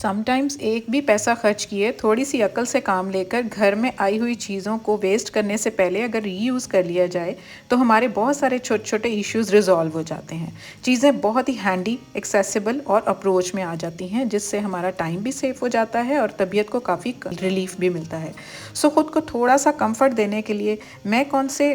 Sometimes एक भी पैसा खर्च किए थोड़ी सी अकल से काम लेकर घर में आई हुई चीज़ों को वेस्ट करने से पहले अगर रीयूज़ कर लिया जाए तो हमारे बहुत सारे छोटे छोटे इश्यूज़ रिजॉल्व हो जाते हैं। चीज़ें बहुत ही हैंडी, एक्सेसिबल और अप्रोच में आ जाती हैं, जिससे हमारा टाइम भी सेव हो जाता है और तबीयत को काफ़ी रिलीफ भी मिलता है। सो ख़ुद को थोड़ा सा कंफर्ट देने के लिए मैं कौन से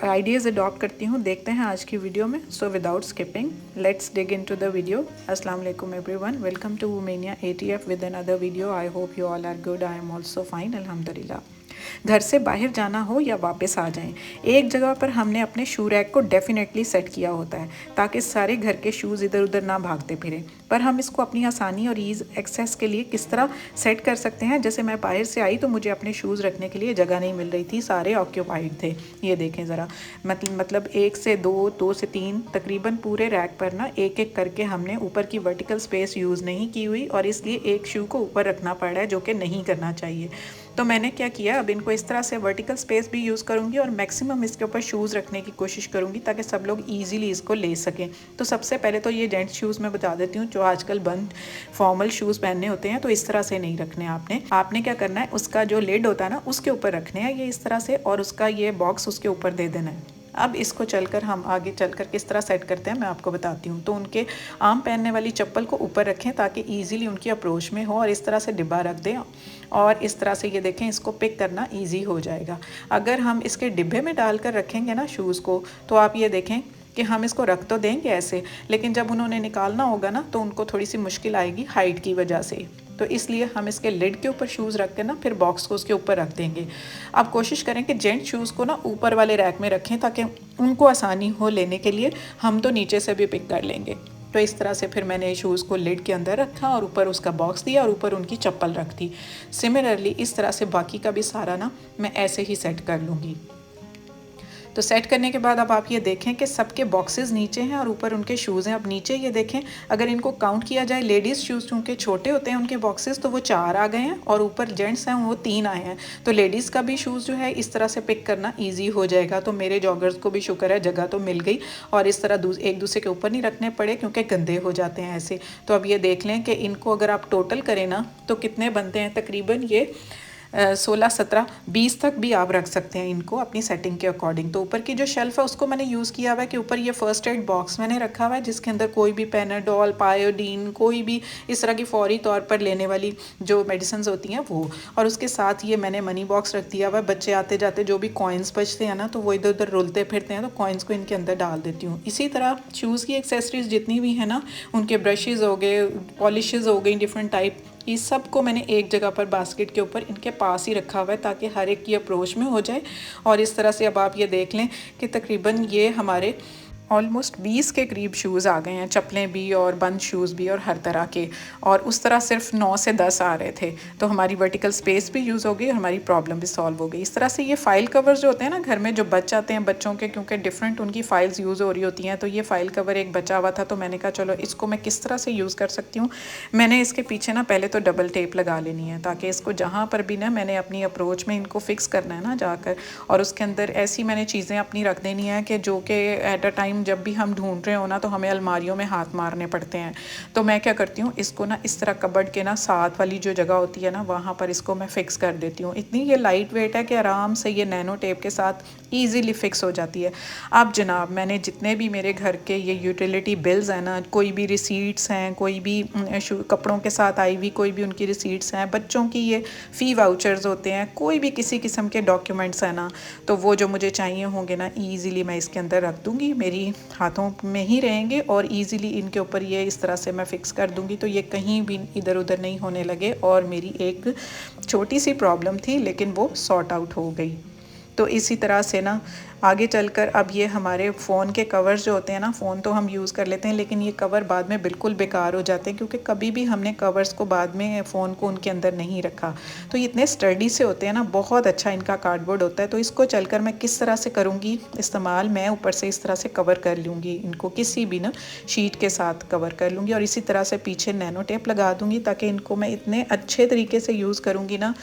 आइडियाज़ अडॉप्ट करती हूँ देखते हैं आज की वीडियो में। So without skipping let's dig into the video. अस्सलाम वालेकुम एवरीवन, वेलकम टू वुमेनिया ATF with another video. I hope you all are good. I am also fine, अल्हम्दुलिल्लाह। घर से बाहर जाना हो या वापस आ जाएं, एक जगह पर हमने अपने शू रैक को डेफिनेटली सेट किया होता है ताकि सारे घर के शूज़ इधर उधर ना भागते फिरें। पर हम इसको अपनी आसानी और ईज़ एक्सेस के लिए किस तरह सेट कर सकते हैं। जैसे मैं बाहर से आई तो मुझे अपने शूज़ रखने के लिए जगह नहीं मिल रही थी, सारे ऑक्यूपाइड थे। ये देखें ज़रा, मतलब 1 से 2, 2 से 3 तकरीबन पूरे रैक पर ना एक एक करके हमने ऊपर की वर्टिकल स्पेस यूज़ नहीं की हुई और इसलिए एक शू को ऊपर रखना पड़ रहा है, जो कि नहीं करना चाहिए। तो मैंने क्या किया, अब इनको इस तरह से वर्टिकल स्पेस भी यूज़ करूँगी और मैक्सिमम इसके ऊपर शूज़ रखने की कोशिश करूँगी ताकि सब लोग ईजीली इसको ले सकें। तो सबसे पहले तो ये जेंट्स शूज़ मैं बता देती हूँ, जो आजकल बंद फॉर्मल शूज़ पहनने होते हैं तो इस तरह से नहीं रखने। आपने क्या करना है, उसका जो लिड होता है ना उसके ऊपर रखने हैं ये इस तरह से, और उसका ये बॉक्स उसके ऊपर दे देना है। अब इसको चलकर हम आगे चलकर किस तरह सेट करते हैं मैं आपको बताती हूँ। तो उनके आम पहनने वाली चप्पल को ऊपर रखें ताकि इजीली उनकी अप्रोच में हो, और इस तरह से डिब्बा रख दें और इस तरह से ये देखें, इसको पिक करना इजी हो जाएगा। अगर हम इसके डिब्बे में डालकर रखेंगे ना शूज़ को, तो आप ये देखें कि हम इसको रख तो देंगे ऐसे, लेकिन जब उन्होंने निकालना होगा ना तो उनको थोड़ी सी मुश्किल आएगी हाइट की वजह से। तो इसलिए हम इसके लिड के ऊपर शूज़ रख के ना फिर बॉक्स को उसके ऊपर रख देंगे। अब कोशिश करें कि जेंट शूज़ को ना ऊपर वाले रैक में रखें ताकि उनको आसानी हो लेने के लिए। हम तो नीचे से भी पिक कर लेंगे। तो इस तरह से फिर मैंने शूज़ को लिड के अंदर रखा और ऊपर उसका बॉक्स दिया और ऊपर उनकी चप्पल रख दी। सिमिलरली इस तरह से बाकी का भी सारा ना मैं ऐसे ही सेट कर लूँगी। तो सेट करने के बाद अब आप ये देखें कि सबके बॉक्सेस नीचे हैं और ऊपर उनके शूज़ हैं। अब नीचे ये देखें, अगर इनको काउंट किया जाए, लेडीज़ शूज़ चूँकि छोटे होते हैं उनके बॉक्सेस, तो वो 4 आ गए हैं और ऊपर जेंट्स हैं वो 3 आए हैं। तो लेडीज़ का भी शूज़ जो है इस तरह से पिक करना ईजी हो जाएगा। तो मेरे जॉगर्स को भी शुक्र है जगह तो मिल गई और इस तरह एक दूसरे के ऊपर नहीं रखने पड़े क्योंकि गंदे हो जाते हैं ऐसे। तो अब ये देख लें कि इनको अगर आप टोटल करें ना तो कितने बनते हैं, तकरीबन ये 16, 17, 20 तक भी आप रख सकते हैं इनको अपनी सेटिंग के अकॉर्डिंग। तो ऊपर की जो शेल्फ़ है उसको मैंने यूज़ किया हुआ है कि ऊपर ये फ़र्स्ट एड बॉक्स मैंने रखा हुआ है जिसके अंदर कोई भी पैनाडोल, पायोडीन, कोई भी इस तरह की फौरी तौर पर लेने वाली जो मेडिसिन होती हैं वो, और उसके साथ ये मैंने मनी बॉक्स रख दिया हुआ है। बच्चे आते जाते जो भी कॉइन्स बचते हैं ना तो वो इधर उधर रुलते फिरते हैं, तो कॉइन्स को इनके अंदर डाल देती हूँ। इसी तरह शूज़ की एक्सेसरीज जितनी भी है ना, उनके ब्रशेज़ हो गए, पॉलिशेज़ हो गई डिफरेंट टाइप, इस सब को मैंने एक जगह पर बास्केट के ऊपर इनके पास ही रखा हुआ है ताकि हर एक की अप्रोच में हो जाए। और इस तरह से अब आप ये देख लें कि तकरीबन ये हमारे ऑलमोस्ट 20 के करीब शूज़ आ गए हैं, चप्पलें भी और बंद शूज़ भी और हर तरह के। और उस तरह सिर्फ 9 से 10 आ रहे थे, तो हमारी वर्टिकल स्पेस भी यूज़ हो गई और हमारी प्रॉब्लम भी सॉल्व हो गई। इस तरह से ये फ़ाइल कवर्स जो होते हैं ना घर में, जो बच जाते हैं बच्चों के, क्योंकि डिफरेंट उनकी फ़ाइल्स यूज़ हो रही होती हैं, तो ये फ़ाइल कवर एक बचा हुआ था तो मैंने कहा चलो इसको मैं किस तरह से यूज़ कर सकती हूँ। मैंने इसके पीछे ना पहले तो डबल टेप लगा लेनी है ताकि इसको जहाँ पर भी ना मैंने अपनी अप्रोच में इनको फ़िक्स करना है ना जाकर, और उसके अंदर ऐसी मैंने चीज़ें अपनी रख देनी है कि जो कि एट अ टाइम जब भी हम ढूंढ रहे हो ना तो हमें अलमारियों में हाथ मारने पड़ते हैं। तो मैं क्या करती हूँ, इसको ना इस तरह कबर्ड के ना साथ वाली जो जगह होती है ना वहाँ पर इसको मैं फ़िक्स कर देती हूँ। इतनी ये लाइट वेट है कि आराम से ये नैनो टेप के साथ ईज़िली फ़िक्स हो जाती है। अब जनाब मैंने जितने भी मेरे घर के ये यूटिलिटी बिल्स हैं ना, कोई भी रिसीट्स हैं, कोई भी कपड़ों के साथ आई हुई कोई भी उनकी रिसीट्स हैं, बच्चों की ये फ़ी वाउचर्स होते हैं, कोई भी किसी किस्म के डॉक्यूमेंट्स हैं ना, तो वो जो मुझे चाहिए होंगे ना ईज़िली मैं इसके अंदर रख दूँगी, मेरी हाथों में ही रहेंगे और इजीली इनके ऊपर ये इस तरह से मैं फ़िक्स कर दूंगी तो ये कहीं भी इधर उधर नहीं होने लगे। और मेरी एक छोटी सी प्रॉब्लम थी लेकिन वो सॉर्ट आउट हो गई। तो इसी तरह से ना आगे चलकर अब ये हमारे फ़ोन के कवर्स जो होते हैं ना, फ़ोन तो हम यूज़ कर लेते हैं लेकिन ये कवर बाद में बिल्कुल बेकार हो जाते हैं क्योंकि कभी भी हमने कवर्स को बाद में फ़ोन को उनके अंदर नहीं रखा। तो ये इतने स्टडी से होते हैं ना, बहुत अच्छा इनका कार्डबोर्ड होता है। तो इसको चलकर मैं किस तरह से करूँगी इस्तेमाल, मैं ऊपर से इस तरह से कवर कर लूँगी, इनको किसी भी ना शीट के साथ कवर कर लूँगी और इसी तरह से पीछे नैनो टेप लगा दूँगी ताकि इनको मैं इतने अच्छे तरीके से यूज़ करूँगी ना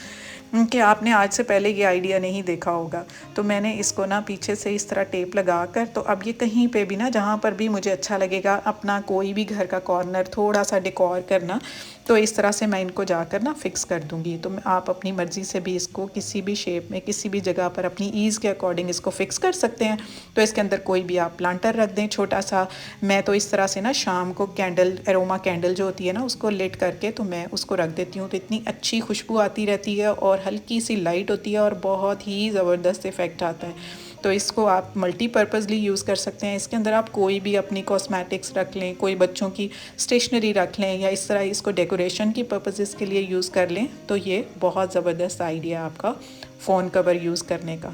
कि आपने आज से पहले ये आइडिया नहीं देखा होगा। तो मैंने इसको ना पीछे से इस तरह टेप लगा कर, तो अब ये कहीं पे भी ना जहाँ पर भी मुझे अच्छा लगेगा अपना कोई भी घर का कॉर्नर थोड़ा सा डेकोर करना, तो इस तरह से मैं इनको जाकर ना फिक्स कर दूँगी। तो आप अपनी मर्ज़ी से भी इसको किसी भी शेप में किसी भी जगह पर अपनी ईज़ के अकॉर्डिंग इसको फिक्स कर सकते हैं। तो इसके अंदर कोई भी आप प्लांटर रख दें छोटा सा। मैं तो इस तरह से ना शाम को कैंडल, एरोमा कैंडल जो होती है ना, उसको लिट करके तो मैं उसको रख देती हूँ। तो इतनी अच्छी खुशबू आती रहती है और हल्की सी लाइट होती है और बहुत ही ज़बरदस्त इफ़ेक्ट आता है। तो इसको आप मल्टीपर्पज़ली यूज़ कर सकते हैं। इसके अंदर आप कोई भी अपनी कॉस्मेटिक्स रख लें, कोई बच्चों की स्टेशनरी रख लें, या इस तरह इसको डेकोरेशन की पर्पसेस के लिए यूज़ कर लें। तो ये बहुत ज़बरदस्त आइडिया आपका फ़ोन कवर यूज़ करने का।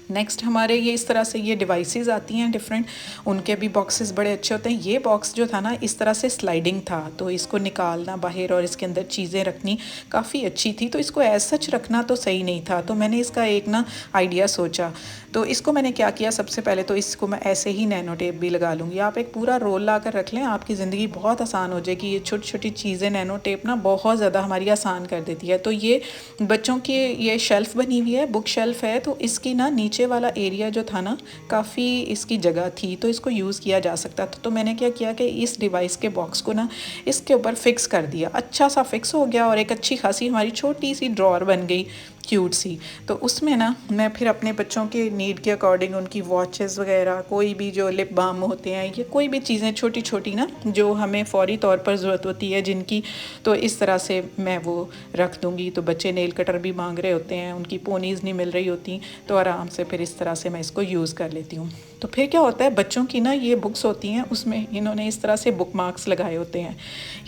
नेक्स्ट हमारे ये इस तरह से ये डिवाइसेस आती हैं डिफरेंट, उनके भी बॉक्सेस बड़े अच्छे होते हैं। ये बॉक्स जो था ना, इस तरह से स्लाइडिंग था, तो इसको निकालना बाहर और इसके अंदर चीज़ें रखनी काफ़ी अच्छी थी। तो इसको एज सच रखना तो सही नहीं था, तो मैंने इसका एक ना आइडिया सोचा। तो इसको मैंने क्या किया, सबसे पहले तो इसको मैं ऐसे ही नैनो टेप भी लगा लूँगी। आप एक पूरा रोल ला कर रख लें, आपकी ज़िंदगी बहुत आसान हो जाएगी। ये छोटी छोटी चीज़ें नैनो टेप ना बहुत ज़्यादा हमारी आसान कर देती है। तो ये बच्चों की ये शेल्फ़ बनी हुई है, बुक शेल्फ़ है, तो इसकी ना नीचे वाला एरिया जो था ना, काफ़ी इसकी जगह थी, तो इसको यूज़ किया जा सकता था। तो मैंने क्या किया कि इस डिवाइस के बॉक्स को ना इसके ऊपर फिक्स कर दिया, अच्छा सा फिक्स हो गया और एक अच्छी खासी हमारी छोटी सी ड्रॉअर बन गई, क्यूट सी। तो उसमें ना मैं फिर अपने बच्चों के नीड के अकॉर्डिंग उनकी वॉचेस वगैरह, कोई भी जो लिप बाम होते हैं, या कोई भी चीज़ें छोटी छोटी ना जो हमें फ़ौरी तौर पर ज़रूरत होती है जिनकी, तो इस तरह से मैं वो रख दूँगी। तो बच्चे नेल कटर भी मांग रहे होते हैं, उनकी पोनीज़ नहीं मिल रही होती, तो आराम से फिर इस तरह से मैं इसको यूज़ कर लेती हूँ। तो फिर क्या होता है, बच्चों की ना ये बुक्स होती हैं, उसमें इन्होंने इस तरह से बुक मार्क्स लगाए होते हैं।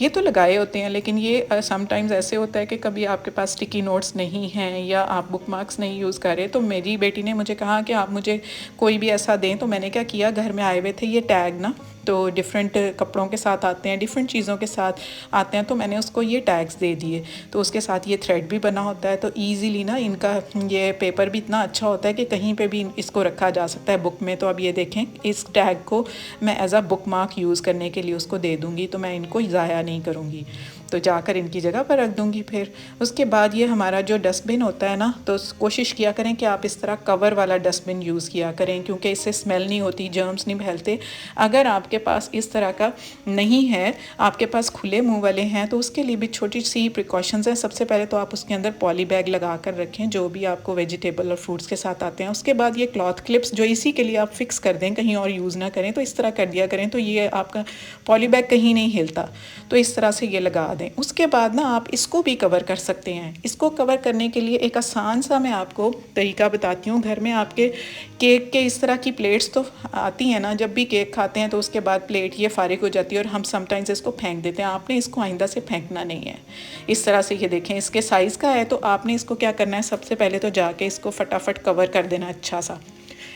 ये तो लगाए होते हैं, लेकिन ये समटाइम्स ऐसे होता है कि कभी आपके पास स्टिकी नोट्स नहीं हैं या आप बुक मार्क्स नहीं यूज़ कर रहे। तो मेरी बेटी ने मुझे कहा कि आप मुझे कोई भी ऐसा दें। तो मैंने क्या किया, घर में आए हुए थे ये टैग ना, तो डिफरेंट कपड़ों के साथ आते हैं, डिफरेंट चीज़ों के साथ आते हैं, तो मैंने उसको ये टैग्स दे दिए। तो उसके साथ ये थ्रेड भी बना होता है, तो ईज़िली ना इनका ये पेपर भी इतना अच्छा होता है कि कहीं पे भी इसको रखा जा सकता है बुक में। तो अब ये देखें, इस टैग को मैं as a bookmark use करने के लिए उसको दे दूँगी, तो मैं इनको ज़ाया नहीं करूँगी, तो जाकर इनकी जगह पर रख दूँगी। फिर उसके बाद ये हमारा जो डस्टबिन होता है ना, तो कोशिश किया करें कि आप इस तरह कवर वाला डस्टबिन यूज़ किया करें, क्योंकि इससे स्मेल नहीं होती, जर्म्स नहीं फैलते। अगर आपके पास इस तरह का नहीं है, आपके पास खुले मुंह वाले हैं, तो उसके लिए भी छोटी सी प्रिकॉशंस हैं। सबसे पहले तो आप उसके अंदर पॉली बैग लगा कर रखें, जो भी आपको वेजिटेबल और फ्रूट्स के साथ आते हैं। उसके बाद ये क्लॉथ क्लिप्स जो इसी के लिए आप फिक्स कर दें, कहीं और यूज़ ना करें, तो इस तरह कर दिया करें, तो ये आपका पॉली बैग कहीं नहीं हिलता। तो इस तरह से ये लगा दें। उसके बाद ना आप इसको भी कवर कर सकते हैं। इसको कवर करने के लिए एक आसान सा मैं आपको तरीका बताती हूँ। घर में आपके केक के इस तरह की प्लेट्स तो आती हैं ना, जब भी केक खाते हैं तो उसके बाद प्लेट ये फारिग हो जाती है और हम समटाइम्स इसको फेंक देते हैं। आपने इसको आइंदा से फेंकना नहीं है। इस तरह से ये देखें, इसके साइज़ का है, तो आपने इसको क्या करना है, सबसे पहले तो जाके इसको फटाफट कवर कर देना अच्छा सा,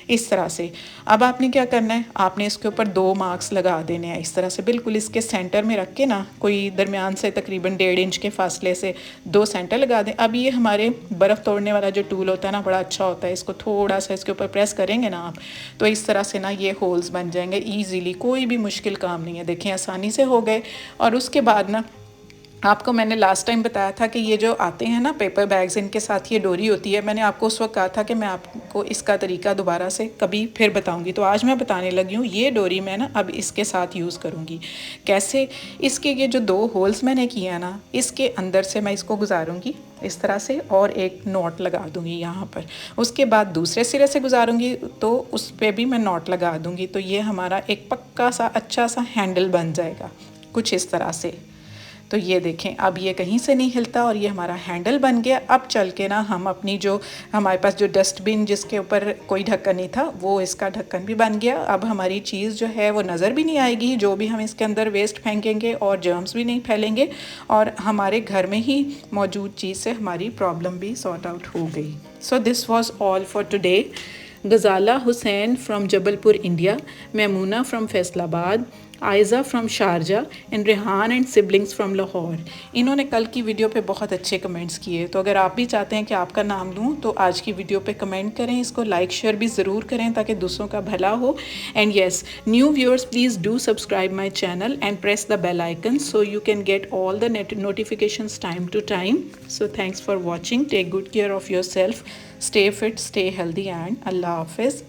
इस तरह से। अब आपने क्या करना है, आपने इसके ऊपर 2 मार्क्स लगा देने हैं, इस तरह से बिल्कुल इसके सेंटर में रख के ना, कोई दरमियान से तकरीबन 1.5 इंच के फासले से 2 सेंटर लगा दें। अब ये हमारे बर्फ़ तोड़ने वाला जो टूल होता है ना, बड़ा अच्छा होता है, इसको थोड़ा सा इसके ऊपर प्रेस करेंगे ना आप, तो इस तरह से ना ये होल्स बन जाएंगे ईज़िली। कोई भी मुश्किल काम नहीं है, देखें आसानी से हो गए। और उसके बाद ना आपको मैंने लास्ट टाइम बताया था कि ये जो आते हैं ना पेपर बैग्स, इनके साथ ये डोरी होती है। मैंने आपको उस वक्त कहा था कि मैं आपको इसका तरीका दोबारा से कभी फिर बताऊंगी, तो आज मैं बताने लगी हूँ। ये डोरी मैं ना अब इसके साथ यूज़ करूँगी। कैसे, इसके ये जो 2 होल्स मैंने किए हैं ना, इसके अंदर से मैं इसको गुजारूँगी इस तरह से, और एक नॉट लगा दूँगी यहाँ पर। उसके बाद दूसरे सिरे से गुजारूँगी तो उस पर भी मैं नॉट लगा दूँगी। तो ये हमारा एक पक्का सा अच्छा सा हैंडल बन जाएगा कुछ इस तरह से। तो ये देखें, अब ये कहीं से नहीं हिलता और ये हमारा हैंडल बन गया। अब चल के ना हम अपनी जो हमारे पास जो डस्टबिन जिसके ऊपर कोई ढक्कन नहीं था, वो इसका ढक्कन भी बन गया। अब हमारी चीज़ जो है वो नज़र भी नहीं आएगी, जो भी हम इसके अंदर वेस्ट फेंकेंगे, और जर्म्स भी नहीं फैलेंगे, और हमारे घर में ही मौजूद चीज़ से हमारी प्रॉब्लम भी सॉर्ट आउट हो गई। So this was all for today. Ghazala Hussain from Jabalpur India, Maimoona from Faisalabad, Aiza from Sharjah and Rehan and siblings from Lahore. इन्होंने कल की वीडियो पे बहुत अच्छे कमेंट्स किए, तो अगर आप भी चाहते हैं कि आपका नाम लूँ तो आज की वीडियो पे कमेंट करें, इसको लाइक शेयर भी ज़रूर करें ताकि दूसरों का भला हो। And yes, new viewers please do subscribe my channel and press the bell icon so you can get all the notifications time to time. So thanks for watching. Take good care of yourself. Stay fit, stay healthy, and Allah Hafiz.